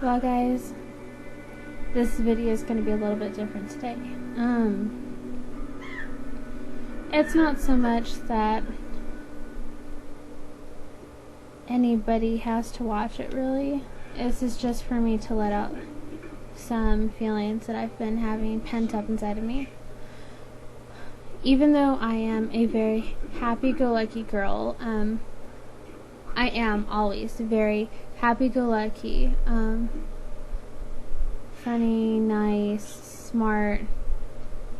Well, guys, this video is going to be a little bit different today. It's not so much that anybody has to watch it, really. This is just for me to let out some feelings that I've been having pent up inside of me. Even though I am a very happy-go-lucky girl, I am always very happy-go-lucky, funny, nice, smart,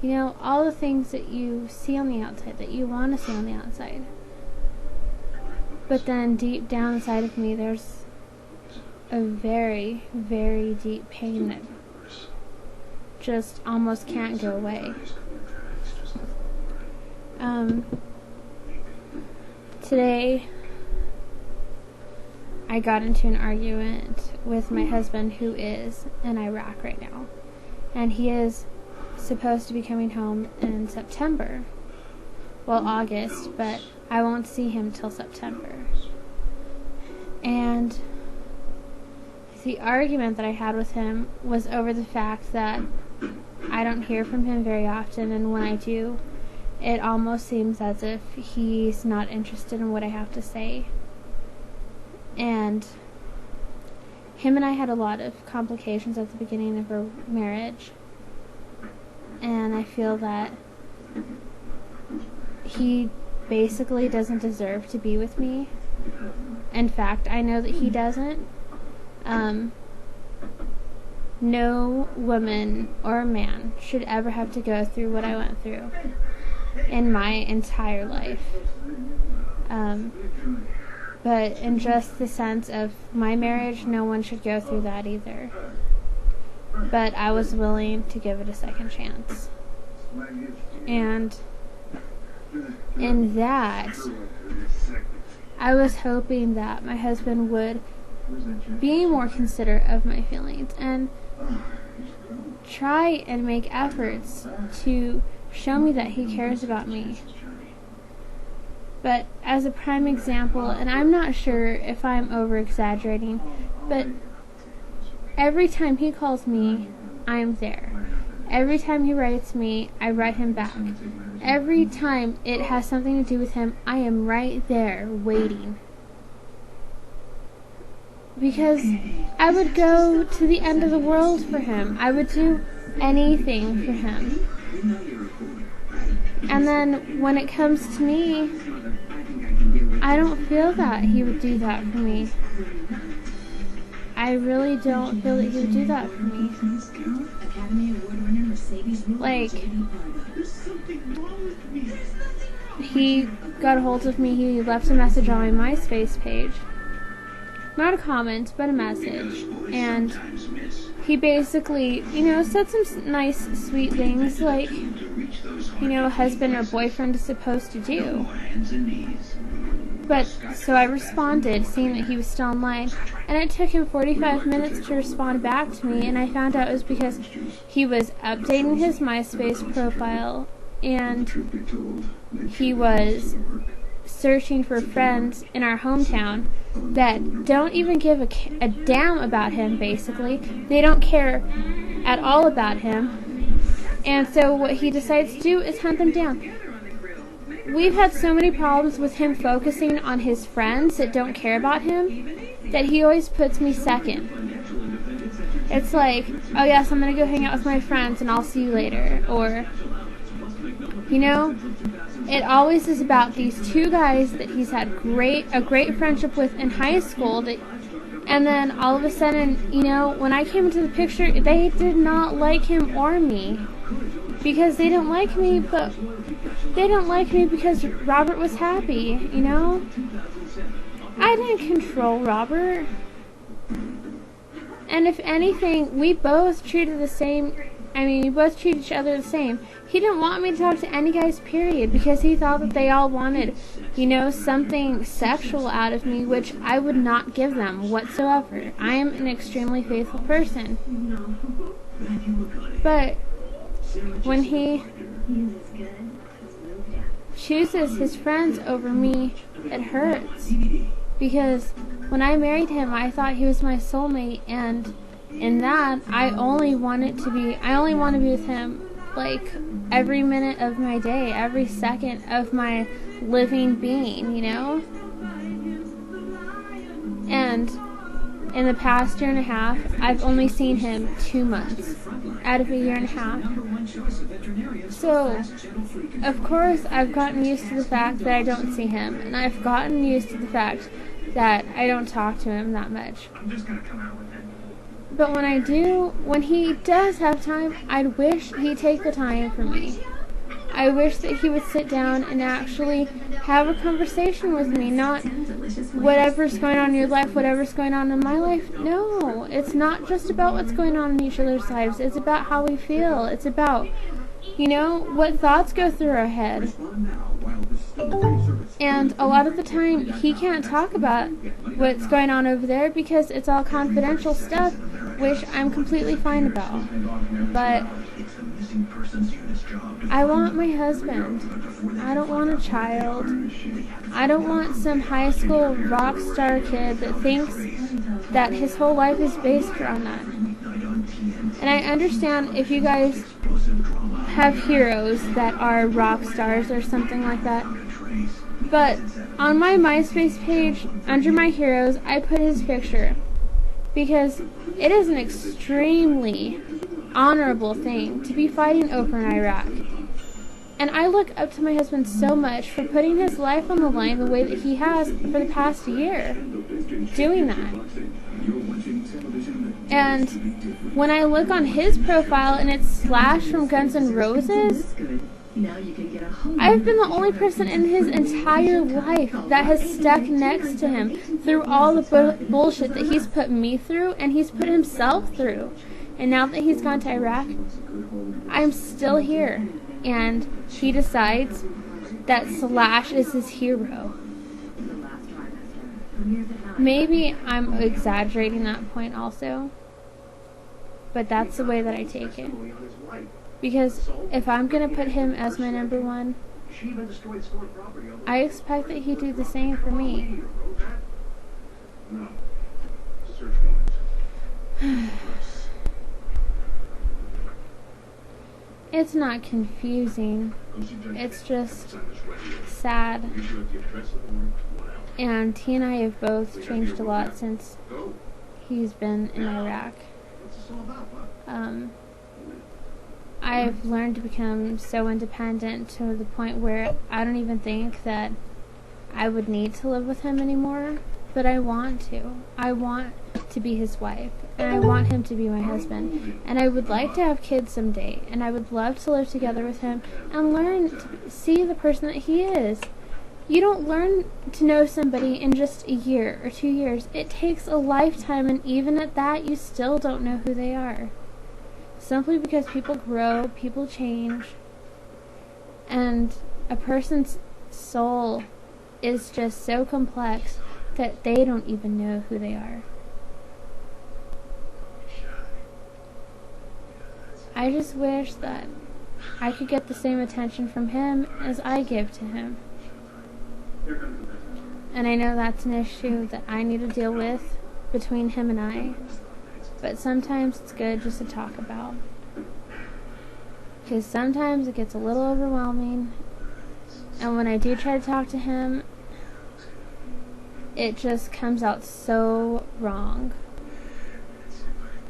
you know, all the things that you see on the outside, that you want to see on the outside. But then deep down inside of me, there's a very, very deep pain that just almost can't go away. Today, I got into an argument with my husband, who is in Iraq right now. And he is supposed to be coming home in September. Well, August, but I won't see him till September. And the argument that I had with him was over the fact that I don't hear from him very often, and when I do, it almost seems as if he's not interested in what I have to say. And him and I had a lot of complications at the beginning of our marriage. And I feel that he basically doesn't deserve to be with me. In fact, I know that he doesn't. No woman or man should ever have to go through what I went through in my entire life. But in just the sense of my marriage, no one should go through that either. But I was willing to give it a second chance. And in that, I was hoping that my husband would be more considerate of my feelings and try and make efforts to show me that he cares about me. But as a prime example, and I'm not sure if I'm over-exaggerating, but every time he calls me, I'm there. Every time he writes me, I write him back. Every time it has something to do with him, I am right there, waiting. Because I would go to the end of the world for him. I would do anything for him. And then when it comes to me, I don't feel that he would do that for me. I really don't feel that he would do that for me. Like, he got a hold of me, he left a message on my MySpace page. Not a comment, but a message. And he basically, you know, said some nice, sweet things like, you know, a husband or boyfriend is supposed to do. But, so I responded, seeing that he was still online, and it took him 45 minutes to respond back to me, and I found out it was because he was updating his MySpace profile, and he was searching for friends in our hometown that don't even give a damn about him, basically. They don't care at all about him. And so what he decides to do is hunt them down. We've had so many problems with him focusing on his friends that don't care about him that he always puts me second. It's like, oh yes, I'm going to go hang out with my friends and I'll see you later. Or, you know, it always is about these two guys that he's had a great friendship with in high school, and then all of a sudden, you know, when I came into the picture, they did not like him or me. Because they don't like me, but they don't like me because Robert was happy, you know? I didn't control Robert. And if anything, we both treated we both treat each other the same. He didn't want me to talk to any guys, period, because he thought that they all wanted, you know, something sexual out of me, which I would not give them whatsoever. I am an extremely faithful person. But when he chooses his friends over me, it hurts. Because when I married him, I thought he was my soulmate, and in that, I only want to be with him, like, every minute of my day, every second of my living being, you know? And in the past year and a half, I've only seen him 2 months out of a year and a half. So, of course, I've gotten used to the fact that I don't see him, and I've gotten used to the fact that I don't talk to him that much. But when he does have time, I'd wish he'd take the time for me. I wish that he would sit down and actually have a conversation with me, not whatever's going on in your life, whatever's going on in my life. No, it's not just about what's going on in each other's lives. It's about how we feel. It's about, you know, what thoughts go through our head. And a lot of the time, he can't talk about what's going on over there because it's all confidential stuff, which I'm completely fine about. But I want my husband. I don't want a child. I don't want some high school rock star kid that thinks that his whole life is based around that. And I understand if you guys have heroes that are rock stars or something like that. But on my MySpace page, under my heroes, I put his picture. Because it is an extremely honorable thing to be fighting over in Iraq. And I look up to my husband so much for putting his life on the line the way that he has for the past year. Doing that. And when I look on his profile and it's Slash from Guns N' Roses, I've been the only person in his entire life that has stuck next to him through all the bullshit that he's put me through and he's put himself through. And now that he's gone to Iraq, I'm still here. And he decides that Slash is his hero. Maybe I'm exaggerating that point also, but that's the way that I take it. Because if I'm going to put him as my number one, I expect that he do the same for me. It's not confusing. It's just sad. And he and I have both changed a lot since he's been in Iraq. I've learned to become so independent to the point where I don't even think that I would need to live with him anymore, but I want to. I want to be his wife, and I want him to be my husband, and I would like to have kids someday, and I would love to live together with him and learn to see the person that he is. You don't learn to know somebody in just a year or 2 years. It takes a lifetime, and even at that, you still don't know who they are. Simply because people grow, people change, and a person's soul is just so complex that they don't even know who they are. I just wish that I could get the same attention from him as I give to him. And I know that's an issue that I need to deal with between him and I. But sometimes it's good just to talk about. Because sometimes it gets a little overwhelming. And when I do try to talk to him, it just comes out so wrong.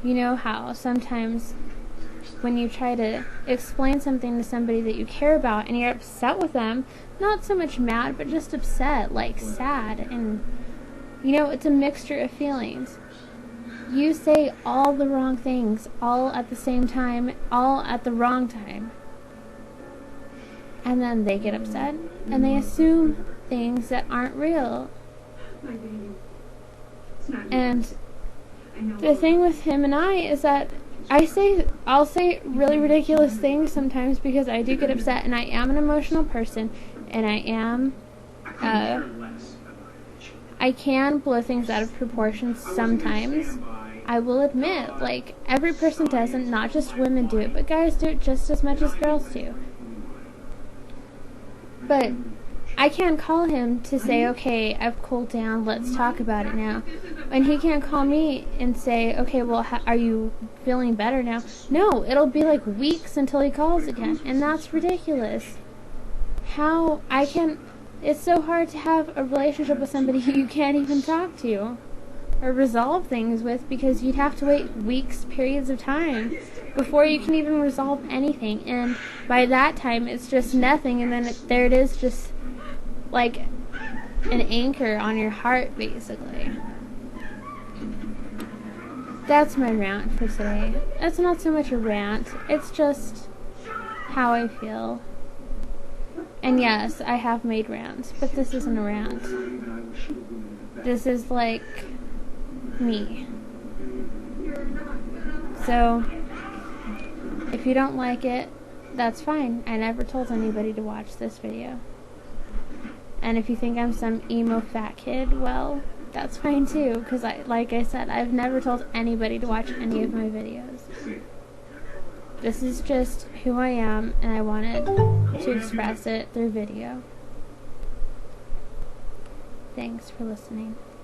You know how sometimes when you try to explain something to somebody that you care about and you're upset with them, not so much mad, but just upset, like sad, and you know, it's a mixture of feelings. You say all the wrong things, all at the same time, all at the wrong time. And then they get upset, and they assume things that aren't real. And the thing with him and I is that I'll say really ridiculous things sometimes because I do get upset, and I am an emotional person, and I can blow things out of proportion sometimes. I will admit, like, every person doesn't, not just women do it, but guys do it just as much as girls do. But I can't call him to say, okay, I've cooled down, let's talk about it now. And he can't call me and say, okay, well, are you feeling better now? No, it'll be like weeks until he calls again, and that's ridiculous. It's so hard to have a relationship with somebody you can't even talk to or resolve things with, because you'd have to wait weeks, periods of time, before you can even resolve anything. And by that time, it's just nothing, and then there it is, just like an anchor on your heart, basically. That's my rant for today. It's not so much a rant, it's just how I feel. And yes, I have made rants, but this isn't a rant. This is like me. So, if you don't like it, that's fine. I never told anybody to watch this video. And if you think I'm some emo fat kid, well, that's fine too, because like I said, I've never told anybody to watch any of my videos. This is just who I am, and I wanted to express it through video. Thanks for listening.